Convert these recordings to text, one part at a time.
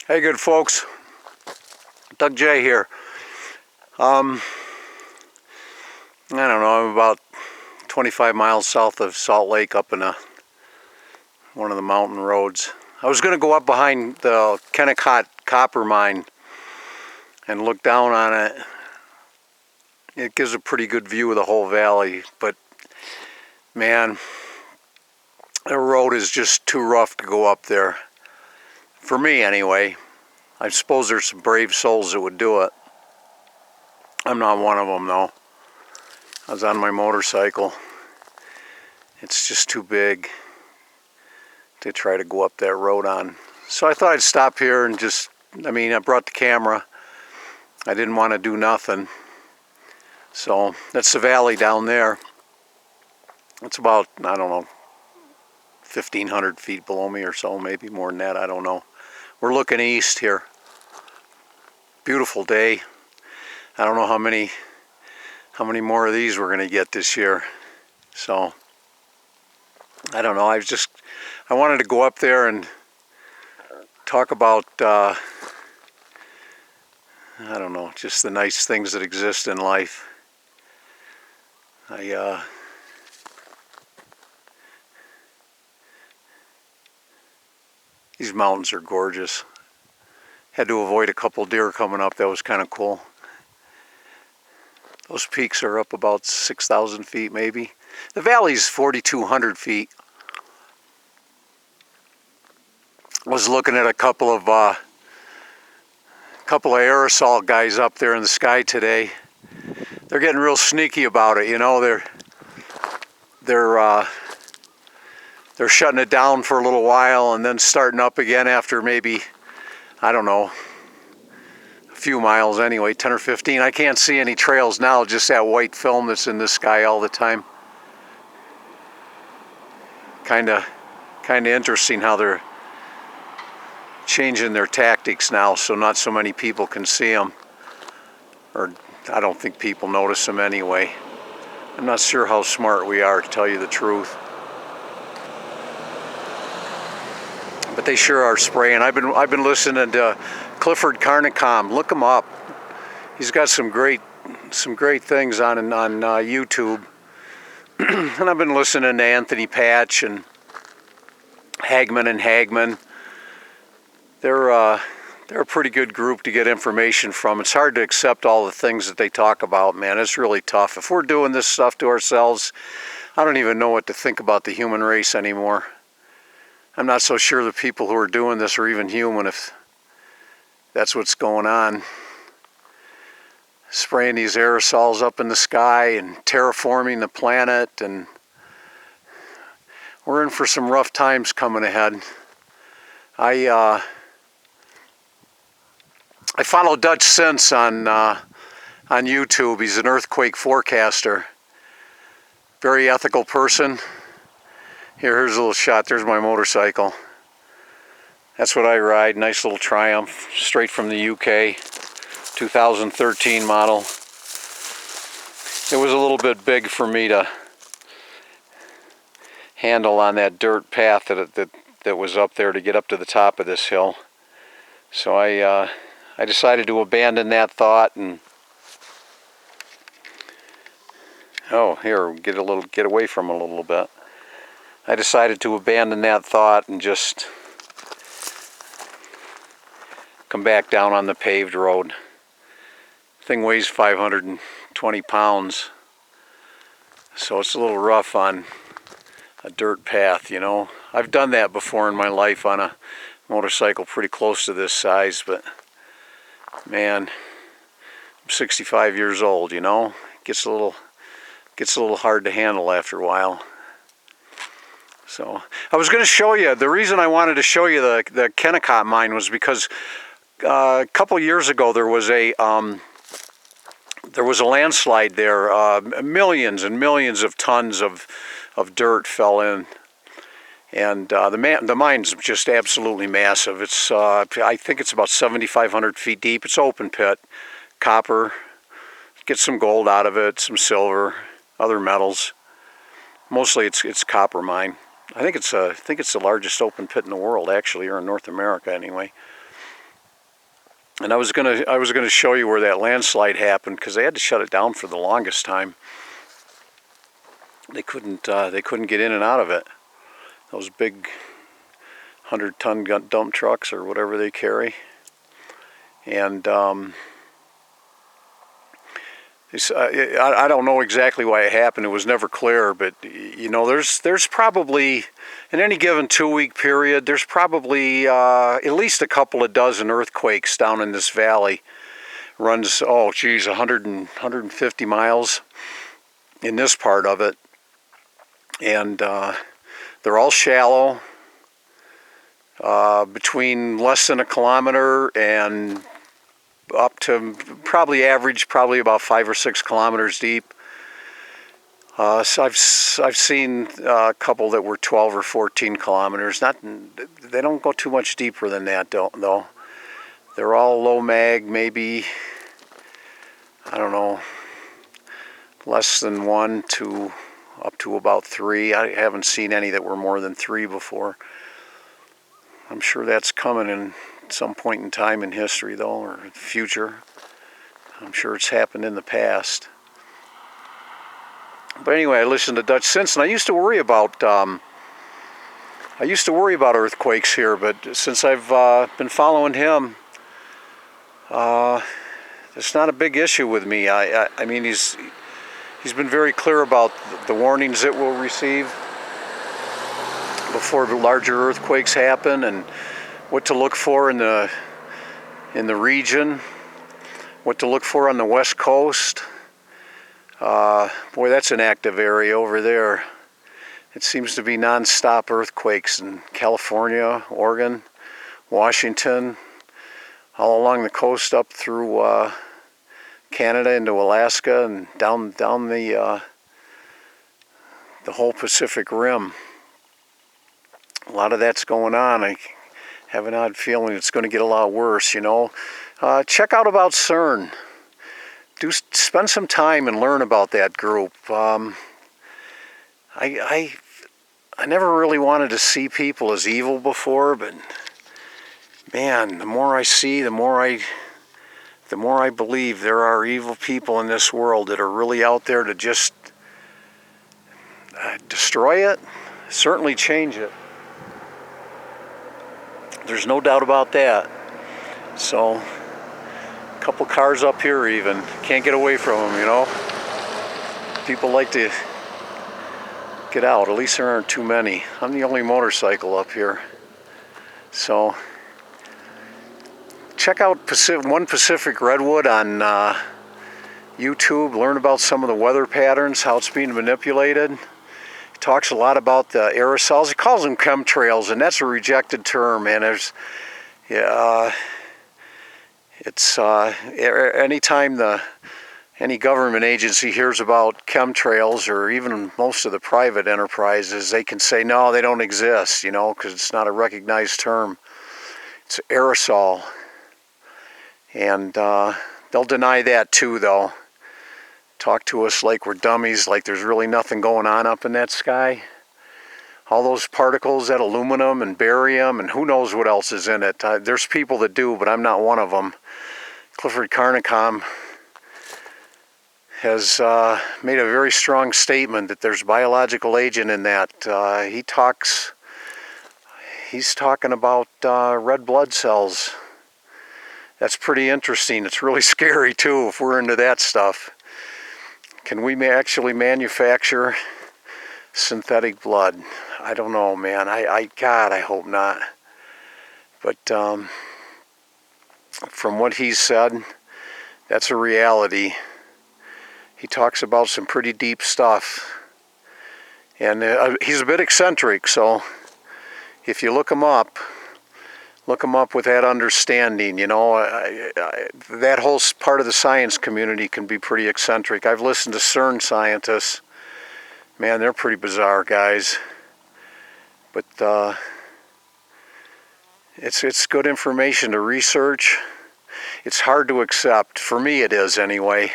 Hey, good folks. Doug J here. I don't know. I'm about 25 miles south of Salt Lake, up in one of the mountain roads. I was going to go up behind the Kennecott copper mine and look down on it. It gives a pretty good view of the whole valley, but man, the road is just too rough to go up there. For me, anyway. I suppose there's some brave souls that would do it. I'm not one of them, though. I was on my motorcycle. It's just too big to try to go up that road on. So I thought I'd stop here and I brought the camera. I didn't want to do nothing. So that's the valley down there. It's about, I don't know, 1,500 feet below me or so, maybe more than that, I don't know. We're looking east here. Beautiful day. I don't know how many more of these we're going to get this year. So I don't know. I wanted to go up there and talk about I don't know, just the nice things that exist in life. These mountains are gorgeous. Had to avoid a couple deer coming up. That was kind of cool. Those peaks are up about 6,000 feet maybe. The valley's 4,200 feet. I was looking at a couple of aerosol guys up there in the sky today. They're getting real sneaky about it, you know. They're shutting it down for a little while and then starting up again after maybe, I don't know, a few miles anyway, 10 or 15. I can't see any trails now, just that white film that's in the sky all the time. Kind of interesting how they're changing their tactics now, so not so many people can see them. Or I don't think people notice them anyway. I'm not sure how smart we are, to tell you the truth. But they sure are spraying. I've been listening to Clifford Carnicom. Look him up. He's got some great things on YouTube. And I've been listening to Anthony Patch and Hagman. They're a pretty good group to get information from. It's hard to accept all the things that they talk about, man. It's really tough. If we're doing this stuff to ourselves, I don't even know what to think about the human race anymore. I'm not so sure the people who are doing this are even human, if that's what's going on. Spraying these aerosols up in the sky and terraforming the planet, and we're in for some rough times coming ahead. I follow Dutch Sense on YouTube. He's an earthquake forecaster. Very ethical person. Here's a little shot. There's my motorcycle. That's what I ride. Nice little Triumph, straight from the UK, 2013 model. It was a little bit big for me to handle on that dirt path that was up there to get up to the top of this hill. So I decided to abandon that thought and get away from it a little bit. I decided to abandon that thought and just come back down on the paved road. Thing weighs 520 pounds, so it's a little rough on a dirt path, you know. I've done that before in my life on a motorcycle pretty close to this size, but man, I'm 65 years old, you know. It gets a little hard to handle after a while. So I was going to show you, the reason I wanted to show you the Kennecott mine was because a couple years ago there was a landslide there. Millions and millions of tons of dirt fell in, and the mine's just absolutely massive. It's I think it's about 7,500 feet deep. It's open pit, copper. Get some gold out of it, some silver, other metals. Mostly it's copper mine. I think it's the largest open pit in the world, actually, or in North America anyway. And I was gonna show you where that landslide happened, because they had to shut it down for the longest time. They couldn't get in and out of it. Those big 100-ton dump trucks or whatever they carry. And I don't know exactly why it happened. It was never clear, but you know, there's probably, in any given 2-week period, there's probably at least a couple of dozen earthquakes down in this valley. Runs, oh geez, 150 miles in this part of it, and they're all shallow, between less than a kilometer and up to probably about 5 or 6 kilometers deep. So I've seen a couple that were 12 or 14 kilometers. They don't go too much deeper than that, though. They're all low mag, maybe, I don't know, less than 1 to up to about 3. I haven't seen any that were more than 3 before. I'm sure that's coming in some point in time in history, though, or future. I'm sure it's happened in the past. But anyway, I listened to Dutch Simpson. I used to worry about earthquakes here, but since I've been following him, it's not a big issue with me. I mean, he's been very clear about the warnings that we'll receive before larger earthquakes happen, and what to look for in the region, what to look for on the West Coast. Boy, that's an active area over there. It seems to be non-stop earthquakes in California, Oregon, Washington, all along the coast up through Canada into Alaska and down the whole Pacific Rim. A lot of that's going on. I have an odd feeling it's going to get a lot worse, you know. Check out about CERN. Spend some time and learn about that group. I never really wanted to see people as evil before, but man, the more I see, the more I believe there are evil people in this world that are really out there to just destroy it, certainly change it. There's no doubt about that. So, a couple cars up here even. Can't get away from them, you know. People like to get out. At least there aren't too many. I'm the only motorcycle up here. So, check out One Pacific Redwood on YouTube. Learn about some of the weather patterns, how it's being manipulated. He talks a lot about the aerosols. He calls them chemtrails, and that's a rejected term. And there's, anytime any government agency hears about chemtrails, or even most of the private enterprises, they can say no, they don't exist, you know, because it's not a recognized term. It's aerosol. And they'll deny that too, though. Talk to us like we're dummies, like there's really nothing going on up in that sky. All those particles, that aluminum and barium, and who knows what else is in it. There's people that do, but I'm not one of them. Clifford Carnicom has made a very strong statement that there's biological agent in that. He's talking about red blood cells. That's pretty interesting. It's really scary too if we're into that stuff. Can we actually manufacture synthetic blood? I don't know, man. God, I hope not. But from what he said, that's a reality. He talks about some pretty deep stuff. And he's a bit eccentric, so if you look him up with that understanding, you know. That whole part of the science community can be pretty eccentric. I've listened to CERN scientists. Man, they're pretty bizarre guys. But it's good information to research. It's hard to accept. For me it is anyway.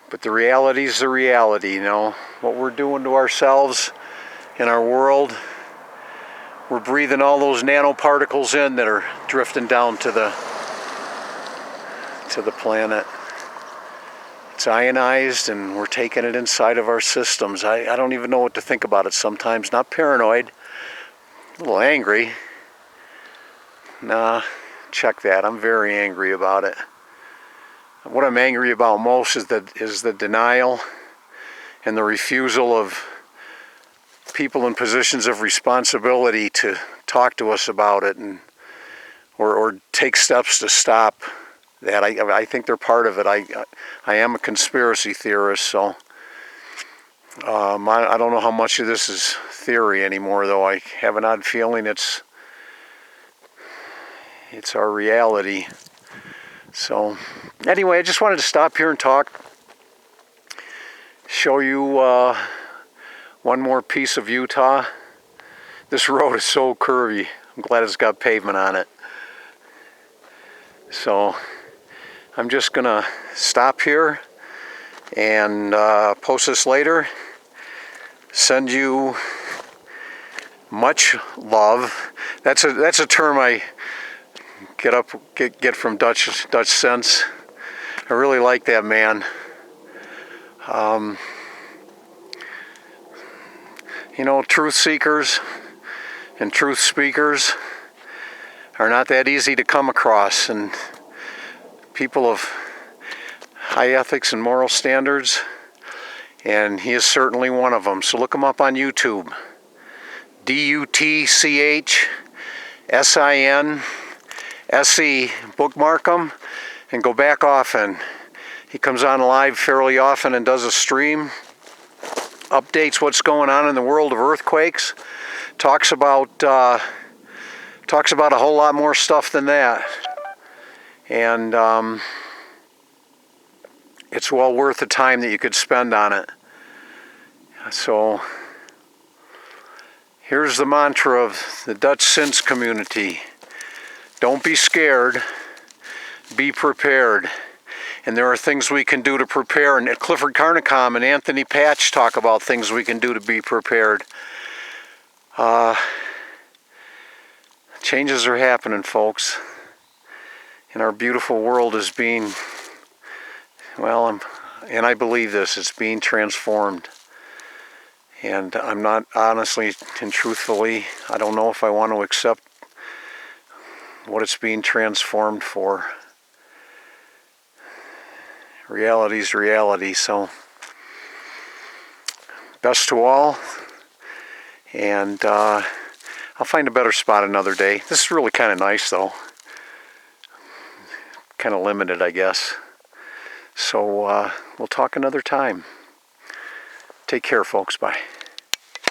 But the reality's the reality, you know. What we're doing to ourselves in our world, we're breathing all those nanoparticles in that are drifting down to the to the planet. It's ionized and we're taking it inside of our systems. I don't even know what to think about it sometimes. Not paranoid, a little angry. Nah, check that. I'm very angry about it. What I'm angry about most is the denial and the refusal of people in positions of responsibility to talk to us about it and or take steps to stop that. I think they're part of it. I am a conspiracy theorist, so I don't know how much of this is theory anymore, though. I have an odd feeling it's our reality. So anyway, I just wanted to stop here and talk, show you one more piece of Utah. This road is so curvy. I'm glad it's got pavement on it. So I'm just gonna stop here and post this later. Send you much love. That's a term I get from Dutch Sense. I really like that man. You know, truth seekers and truth speakers are not that easy to come across, and people of high ethics and moral standards, and he is certainly one of them. So look him up on YouTube. DUTCHSINSE. Bookmark him and go back often. He comes on live fairly often and does a stream, updates what's going on in the world of earthquakes, talks about a whole lot more stuff than that. And it's well worth the time that you could spend on it. So here's the mantra of the Dutch Sense community. Don't be scared, be prepared. And there are things we can do to prepare. And Clifford Carnicom and Anthony Patch talk about things we can do to be prepared. Changes are happening, folks. And our beautiful world is being, well, and I believe this, it's being transformed. And I'm not, honestly and truthfully, I don't know if I want to accept what it's being transformed for. Reality's reality, so best to all, and I'll find a better spot another day. This is really kind of nice, though. Kind of limited, I guess. So we'll talk another time. Take care, folks. Bye.